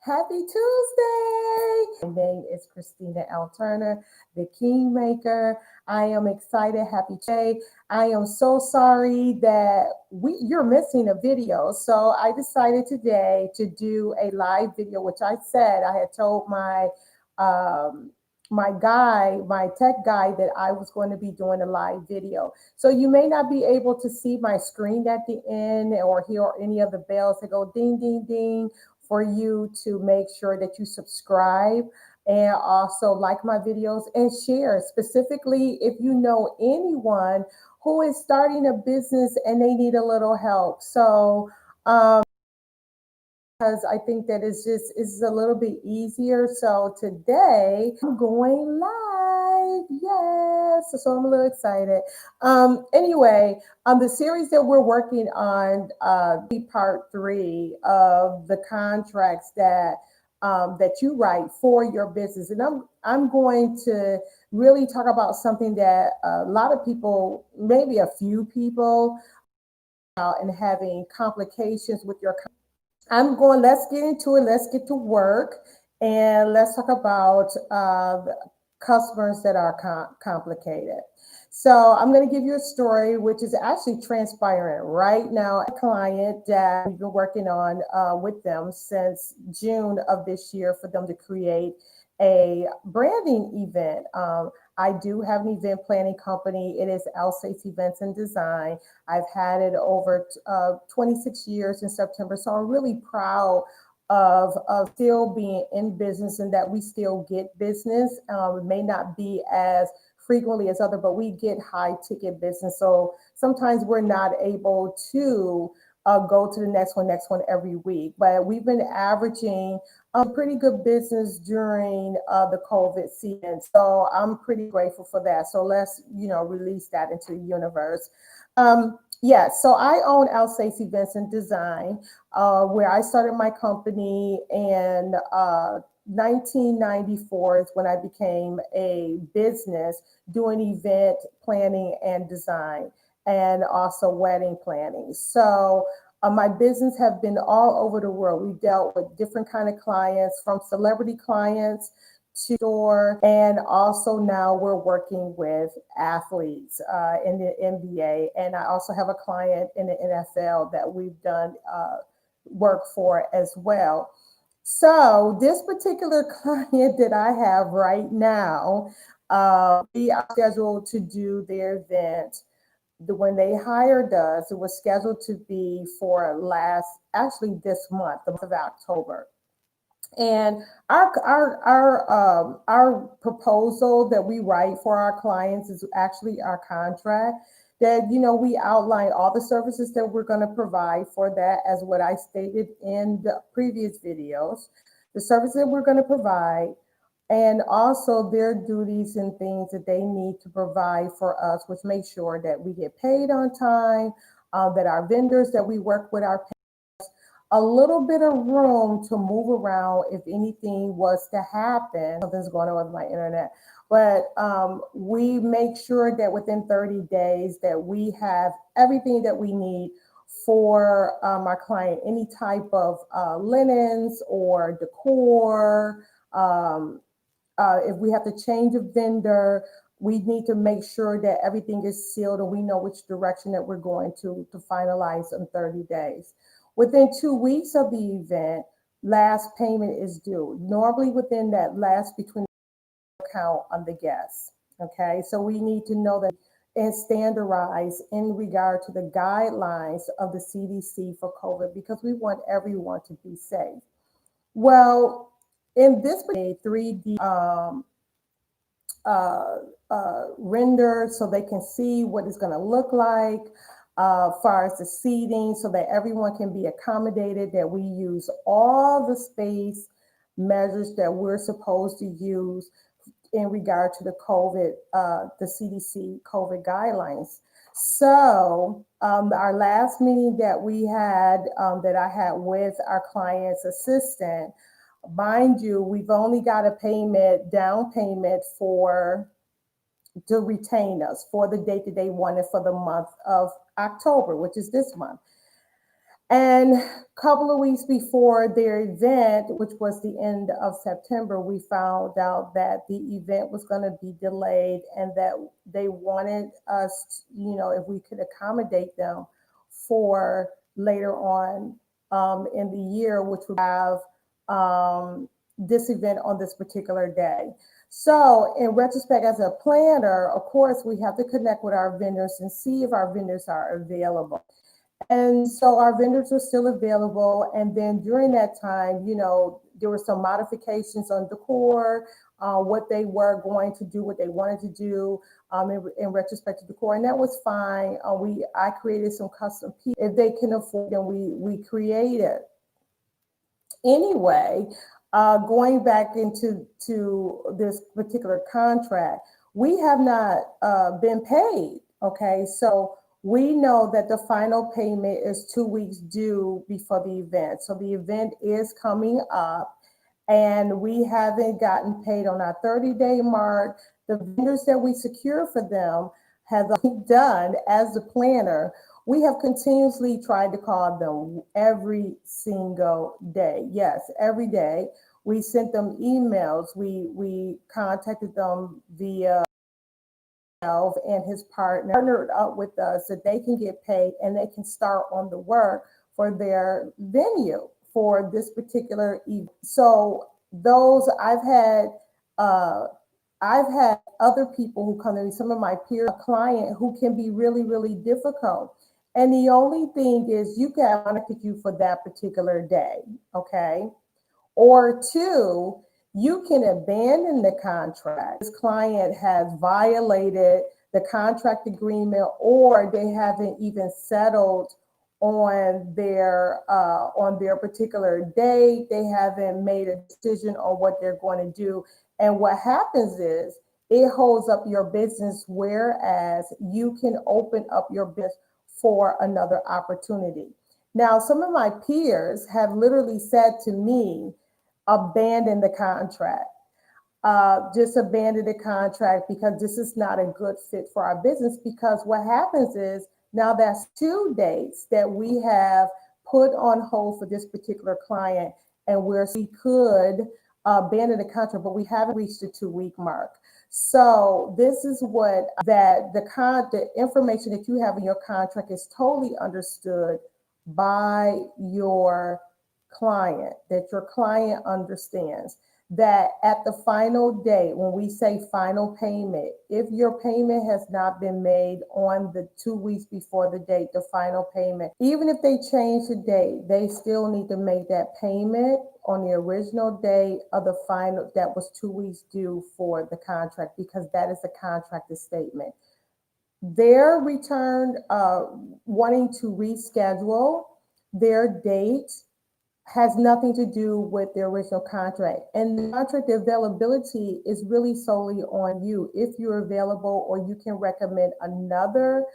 Happy Tuesday! My name is Christina L Turner, the Kingmaker. I am excited. Happy Tuesday. I am so sorry that you're missing a video. So I decided today to do a live video, which I said I had told um, my tech guy, that I was going to be doing a live video. So you may not be able to see my screen at the end or hear any of the bells that go ding, ding, ding, for you to make sure that you subscribe and also like my videos and share, specifically if you know anyone who is starting a business and they need a little help. So because I think that it's a little bit easier. So today I'm going live. Yes. So I'm a little excited. Anyway, the series that we're working on, part 3 of the contracts that you write for your business. And I'm going to really talk about something that a lot of people, maybe a few people, and having complications with your. Let's get into it. Let's get to work and let's talk about customers that are complicated. So I'm going to give you a story, which is actually transpiring right now. A client that we've been working on with them since June of this year for them to create a branding event. I do have an event planning company. It is Alsace Events and Design. I've had it over 26 years in September. So I'm really proud of still being in business and that we still get business. It may not be as frequently as other, but we get high ticket business. So sometimes we're not able to go to the next one every week. But we've been averaging pretty good business during the COVID season. So I'm pretty grateful for that. So let's, release that into the universe. So I own Alsace Events and Design, where I started my company in 1994 is when I became a business doing event planning and design and also wedding planning. So my business have been all over the world. We dealt with different kind of clients, from celebrity clients to store, and also now we're working with athletes in the NBA. And I also have a client in the NFL that we've done work for as well. So this particular client that I have right now, we are scheduled to do their event. When they hired us, it was scheduled to be for this month, the month of October. And our proposal that we write for our clients is actually our contract. That we outline all the services that we're going to provide for that, as what I stated in the previous videos, the services that we're going to provide, and also their duties and things that they need to provide for us, which makes sure that we get paid on time, that our vendors that we work with are a little bit of room to move around if anything was to happen. Something's going on with my internet. But we make sure that within 30 days that we have everything that we need for our client, any type of linens or decor. If we have to change a vendor, we need to make sure that everything is sealed and we know which direction that we're going to finalize in 30 days. Within 2 weeks of the event, last payment is due. Normally within that last between account on the guests. Okay, so we need to know that and standardize in regard to the guidelines of the CDC for COVID, because we want everyone to be safe. Well, in this 3D render so they can see what it's going to look like. Far as the seating, so that everyone can be accommodated, that we use all the space measures that we're supposed to use in regard to the COVID, the CDC COVID guidelines. So our last meeting that we had, that I had with our client's assistant, mind you, we've only got a down payment to retain us for the date that they wanted for the month of October, which is this month. And a couple of weeks before their event, which was the end of September, we found out that the event was going to be delayed and that they wanted us, if we could accommodate them for later on in the year, which would have this event on this particular day. So, in retrospect, as a planner, of course, we have to connect with our vendors and see if our vendors are available. And so our vendors were still available. And then during that time, there were some modifications on decor, what they were going to do, what they wanted to do in retrospect to decor. And that was fine. I created some custom pieces. If they can afford them, we created. Anyway, going back into this particular contract, we have not been paid. Okay, so we know that the final payment is 2 weeks due before the event. So the event is coming up and we haven't gotten paid on our 30-day mark. The vendors that we secure for them have done as the planner. We have continuously tried to call them every single day. Yes, every day. We sent them emails. We contacted them via and his partner partnered up with us so they can get paid and they can start on the work for their venue for this particular event. So those uh, I've had other people who come to me, some of my peer client who can be really, really difficult. And the only thing is you can monitor you for that particular day, okay? Or two, you can abandon the contract. This client has violated the contract agreement or they haven't even settled on their particular date. They haven't made a decision on what they're going to do. And what happens is it holds up your business, whereas you can open up your business for another opportunity. Now, some of my peers have literally said to me, abandon the contract. Just abandon the contract because this is not a good fit for our business. Because what happens is now that's 2 dates that we have put on hold for this particular client, and we could abandon the contract, but we haven't reached the 2 week mark. So this is what that the information that you have in your contract is totally understood by your client, that your client understands that at the final date, when we say final payment, if your payment has not been made on the 2 weeks before the date, the final payment, even if they change the date, they still need to make that payment on the original date of the final that was 2 weeks due for the contract, because that is a contracted statement. Their return, wanting to reschedule their date has nothing to do with the original contract. And the contract availability is really solely on you. If you're available or you can recommend another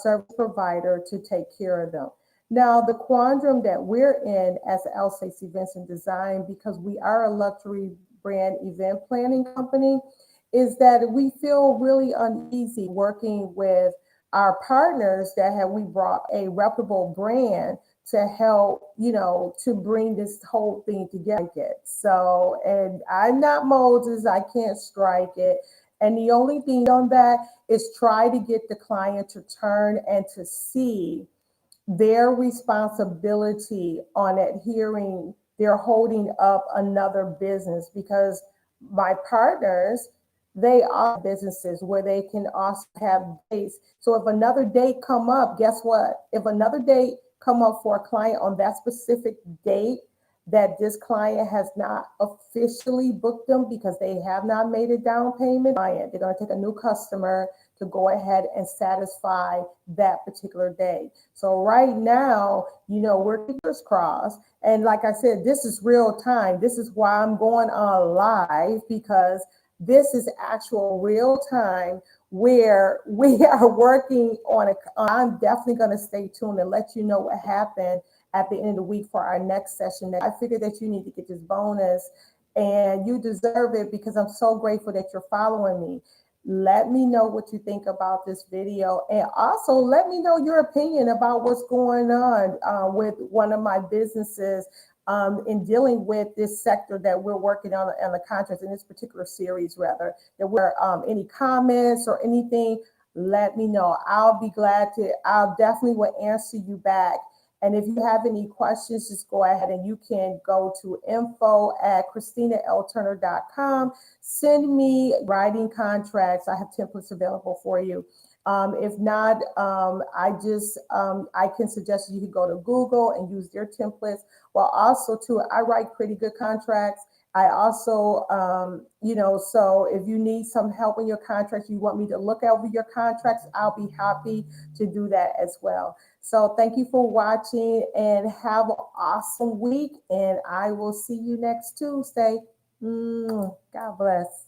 service provider to take care of them. Now, the quandrum that we're in as L6 Events and Design, because we are a luxury brand event planning company, is that we feel really uneasy working with our partners that we brought a reputable brand to help, to bring this whole thing together. So, and I'm not Moses, I can't strike it. And the only thing on that is try to get the client to turn and to see their responsibility on adhering, they're holding up another business, because my partners, they are businesses where they can also have dates. So if another date come up, guess what? If another date come up for a client on that specific date that this client has not officially booked them because they have not made a down payment, they're going to take a new customer to go ahead and satisfy that particular day. So right now, we're fingers crossed. And like I said, this is real time. This is why I'm going on live, because this is actual real time where we are working on it. I'm definitely going to stay tuned and let you know what happened at the end of the week for our next session. I figured that you need to get this bonus and you deserve it, because I'm so grateful that you're following me. Let me know what you think about this video, and also let me know your opinion about what's going on with one of my businesses in dealing with this sector that we're working on the contracts in this particular series. Rather, there were any comments or anything, let me know. I'll be glad to. I'll definitely will answer you back. And if you have any questions, just go ahead and you can go to info@ChristinaLTurner.com. Send me writing contracts. I have templates available for you. If not, I can suggest you can go to Google and use their templates. Well, also too, I write pretty good contracts. I also, so if you need some help in your contracts, you want me to look over your contracts, I'll be happy to do that as well. So thank you for watching and have an awesome week. And I will see you next Tuesday. God bless.